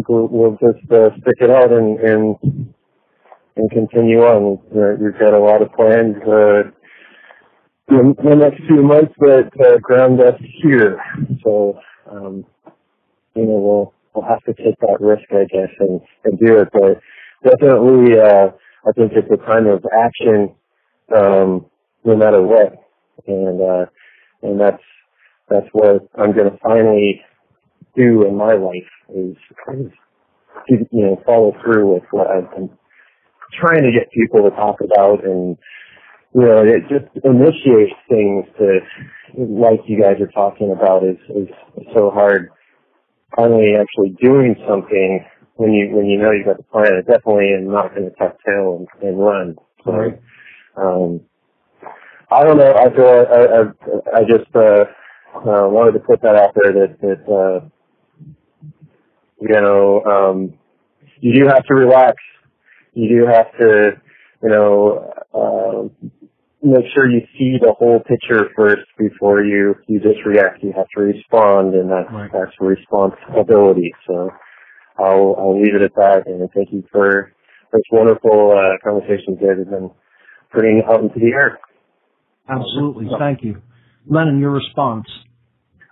we'll just stick it out and continue on. We've got a lot of plans in the next few months that ground us here. So we'll have to take that risk, I guess, and do it. But definitely, I think it's a time of action, no matter what. And that's what I'm going to finally do in my life is follow through with what I've been trying to get people to talk about, and it just initiates things to, like you guys are talking about, is so hard. Finally, actually doing something when you know you've got the plan. I definitely am not going to tuck tail and run. So, right. I don't know. I just wanted to put that out there that you do have to relax. You do have to, make sure you see the whole picture first before you just react. You have to respond, and that's responsibility. So I'll leave it at that, and thank you for this wonderful conversation that has been putting out into the air. Absolutely. Thank you. Lenon, your response.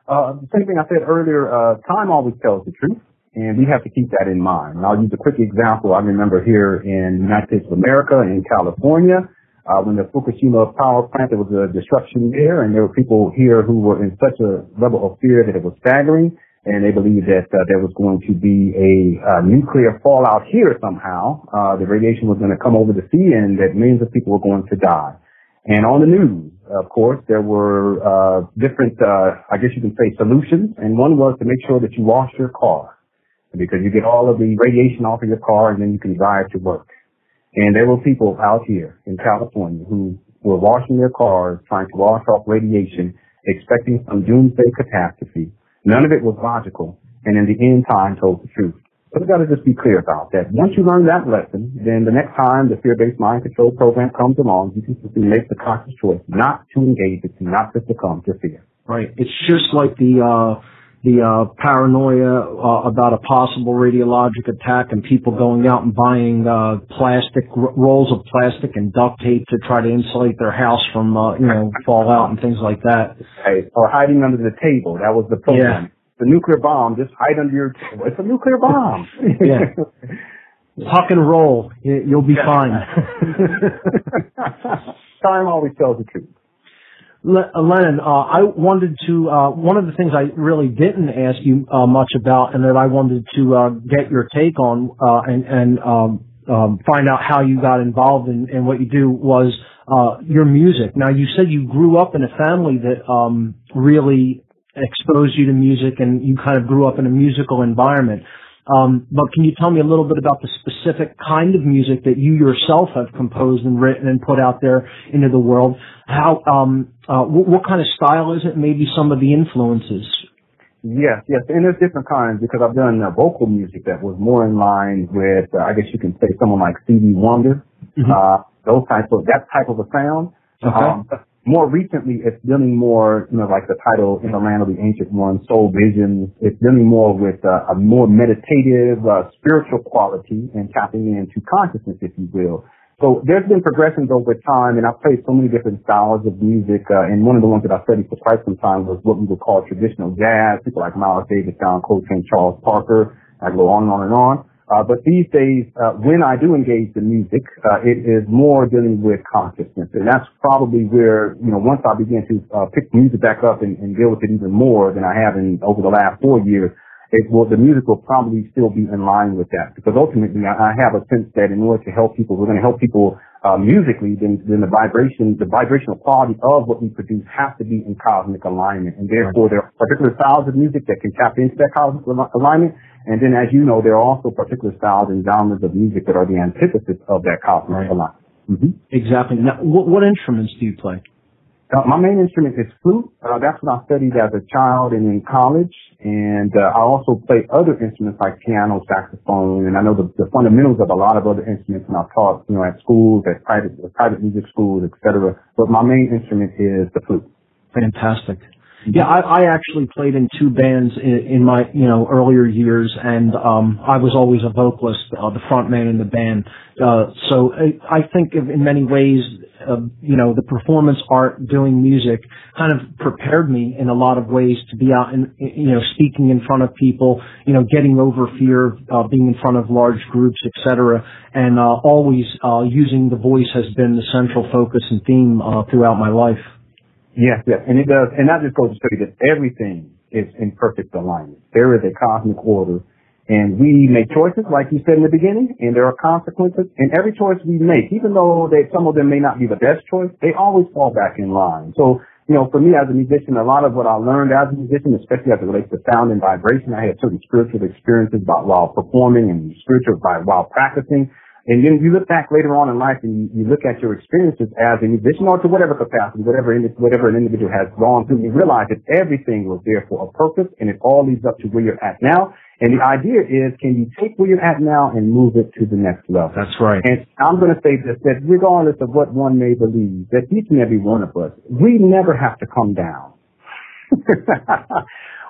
The same thing I said earlier, time always tells the truth, and we have to keep that in mind. And I'll use a quick example. I remember here in the United States of America, in California, when the Fukushima power plant, there was a disruption there, and there were people here who were in such a level of fear that it was staggering, and they believed that there was going to be a nuclear fallout here somehow. The radiation was going to come over the sea, and that millions of people were going to die. And on the news, of course, there were different, I guess you can say, solutions. And one was to make sure that you wash your car, because you get all of the radiation off of your car, and then you can drive to work. And there were people out here in California who were washing their cars, trying to wash off radiation, expecting some doomsday catastrophe. None of it was logical, and in the end, time told the truth. So we've got to just be clear about that. Once you learn that lesson, then the next time the fear-based mind control program comes along, you can simply make the conscious choice not to engage it, to not to succumb to fear. Right. It's just like the paranoia about a possible radiologic attack and people going out and buying rolls of plastic and duct tape to try to insulate their house from fallout and things like that. Right. Or hiding under the table. That was the program. Yeah. The nuclear bomb, just hide under your table. It's a nuclear bomb. Yeah. Tuck and roll. You'll be fine. Time always tells the truth. Lenon, I wanted to, one of the things I really didn't ask you much about and that I wanted to get your take on and find out how you got involved in what you do was your music. Now, you said you grew up in a family that really exposed you to music and you kind of grew up in a musical environment. But can you tell me a little bit about the specific kind of music that you yourself have composed and written and put out there into the world? How, what kind of style is it? Maybe some of the influences. Yes. And there's different kinds because I've done vocal music that was more in line with, I guess you can say someone like Stevie Wonder, that type of a sound. Okay. More recently, it's dealing more, like the title In the Land of the Ancient Ones, Soul Visions. It's dealing more with a more meditative, spiritual quality and tapping into consciousness, if you will. So there's been progressions over time, and I've played so many different styles of music. And one of the ones that I studied for quite some time was what we would call traditional jazz. People like Miles Davis, John Coltrane, Charles Parker. I go on and on and on. But these days, when I do engage the music, it is more dealing with consciousness. And that's probably where, once I begin to pick music back up and deal with it even more than I have over the last 4 years, the music will probably still be in line with that. Because ultimately, I have a sense that in order to help people, we're going to help people musically, then the vibrational quality of what we produce has to be in cosmic alignment. And therefore, there are particular styles of music that can tap into that cosmic alignment. And then, as you know, there are also particular styles and genres of music that are the antithesis of that cosmic alignment. Mm-hmm. Exactly. Now, what instruments do you play? My main instrument is flute. That's what I studied as a child and in college. And I also play other instruments like piano, saxophone, and I know the fundamentals of a lot of other instruments, and I've taught, at schools, at private music schools, etc. But my main instrument is the flute. Fantastic. Yeah, I actually played in 2 bands in my, earlier years, and I was always a vocalist, the front man in the band. So I think in many ways, the performance art, doing music kind of prepared me in a lot of ways to be out and, speaking in front of people, getting over fear of being in front of large groups, etc. And always using the voice has been the central focus and theme throughout my life. Yes, and it does. And that just goes to show you that everything is in perfect alignment. There is a cosmic order, and we make choices, like you said in the beginning, and there are consequences. And every choice we make, even though some of them may not be the best choice, they always fall back in line. So, for me as a musician, a lot of what I learned as a musician, especially as it relates to sound and vibration, I had certain spiritual experiences while performing and while practicing. And then you look back later on in life and you look at your experiences as a musician or to whatever capacity, whatever an individual has gone through, you realize that everything was there for a purpose and it all leads up to where you're at now. And the idea is, can you take where you're at now and move it to the next level? That's right. And I'm going to say this, that regardless of what one may believe, that each and every one of us, we never have to come down.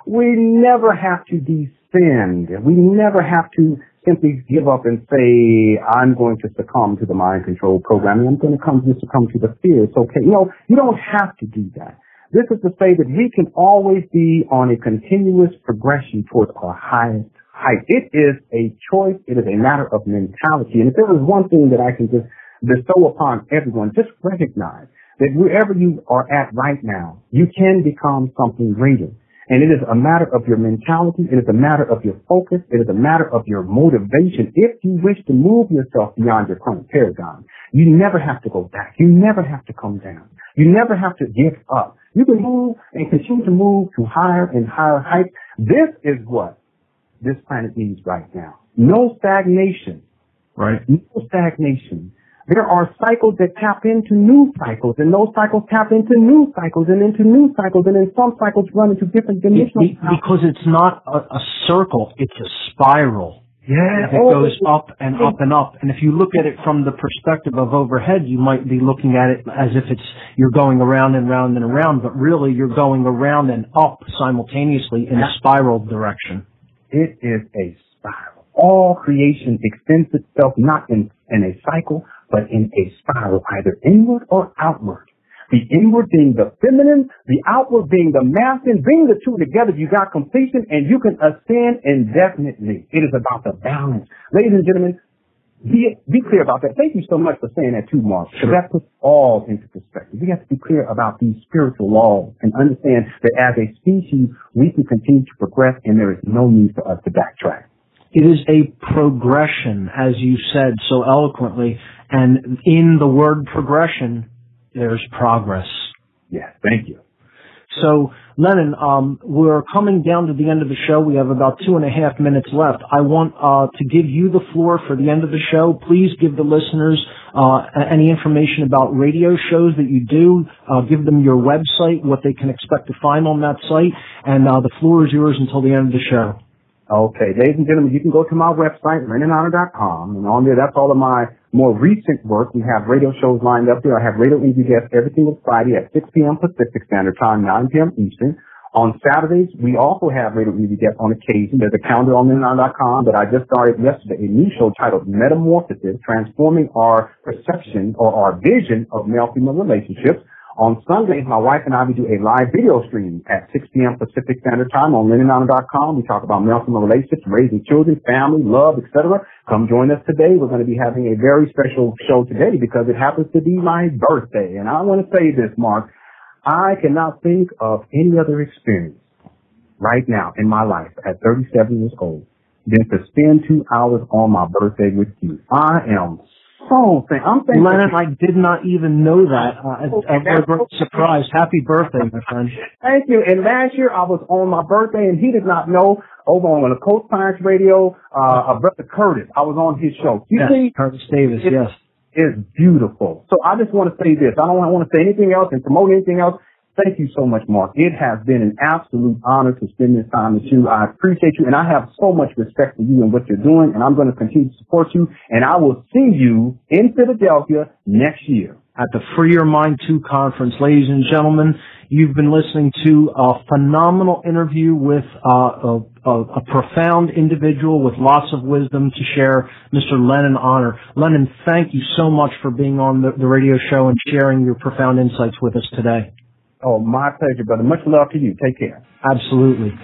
We never have to descend. We never have to simply give up and say, I'm going to succumb to the mind control programming. I'm going to succumb to the fear. It's okay. You don't have to do that. This is to say that we can always be on a continuous progression towards our highest height. It is a choice. It is a matter of mentality. And if there is one thing that I can just bestow upon everyone, just recognize that wherever you are at right now, you can become something greater. And it is a matter of your mentality. It is a matter of your focus. It is a matter of your motivation. If you wish to move yourself beyond your current paradigm, you never have to go back. You never have to come down. You never have to give up. You can move and continue to move to higher and higher heights. This is what this planet needs right now. No stagnation. Right. No stagnation. There are cycles that tap into new cycles, and those cycles tap into new cycles and into new cycles, and then some cycles run into different dimensional. Because it's not a circle, it's a spiral. Yeah. It goes up and up and up. And if you look at it from the perspective of overhead, you might be looking at it as if you're going around and round and around, but really you're going around and up simultaneously in a spiral direction. It is a spiral. All creation extends itself not in a cycle, but in a spiral, either inward or outward. The inward being the feminine, the outward being the masculine. Bring the two together, you got completion, and you can ascend indefinitely. It is about the balance. Ladies and gentlemen, be clear about that. Thank you so much for saying that too, Mark, because that puts all into perspective. We have to be clear about these spiritual laws and understand that as a species, we can continue to progress, and there is no need for us to backtrack. It is a progression, as you said so eloquently, and in the word progression, there's progress. Yes, thank you. So, Lenon, we're coming down to the end of the show. We have about 2.5 minutes left. I want to give you the floor for the end of the show. Please give the listeners any information about radio shows that you do. Give them your website, what they can expect to find on that site, and the floor is yours until the end of the show. Okay, ladies and gentlemen, you can go to my website, LenonHonor.com, and on there, that's all of my more recent work. We have radio shows lined up there. I have radio interview guests every single Friday at 6 p.m. Pacific Standard Time, 9 p.m. Eastern. On Saturdays, we also have radio interview guests on occasion. There's a calendar on LenonHonor.com that I just started yesterday, a new show titled Metamorphosis, Transforming Our Perception or Our Vision of Male-Female Relationships. On Sundays, my wife and I, we do a live video stream at 6 p.m. Pacific Standard Time on LenonHonor.com. We talk about male-female relationships, raising children, family, love, etc. Come join us today. We're going to be having a very special show today because it happens to be my birthday. And I want to say this, Mark. I cannot think of any other experience right now in my life at 37 years old than to spend 2 hours on my birthday with you. I am so thankful. Lenon, I did not even know that. I'm very surprised. Happy birthday, my friend. Thank you. And last year I was on my birthday, and he did not know, over on Occult Science Radio, Brother Curtis. I was on his show. You see? Curtis Davis, yes. It's beautiful. So I just want to say this. I don't want to say anything else and promote anything else. Thank you so much, Mark. It has been an absolute honor to spend this time with you. I appreciate you, and I have so much respect for you and what you're doing, and I'm going to continue to support you, and I will see you in Philadelphia next year at the Free Your Mind 2 conference. Ladies and gentlemen, you've been listening to a phenomenal interview with a profound individual with lots of wisdom to share, Mr. Lenon Honor. Lenon, thank you so much for being on the radio show and sharing your profound insights with us today. Oh, my pleasure, brother. Much love to you. Take care. Absolutely.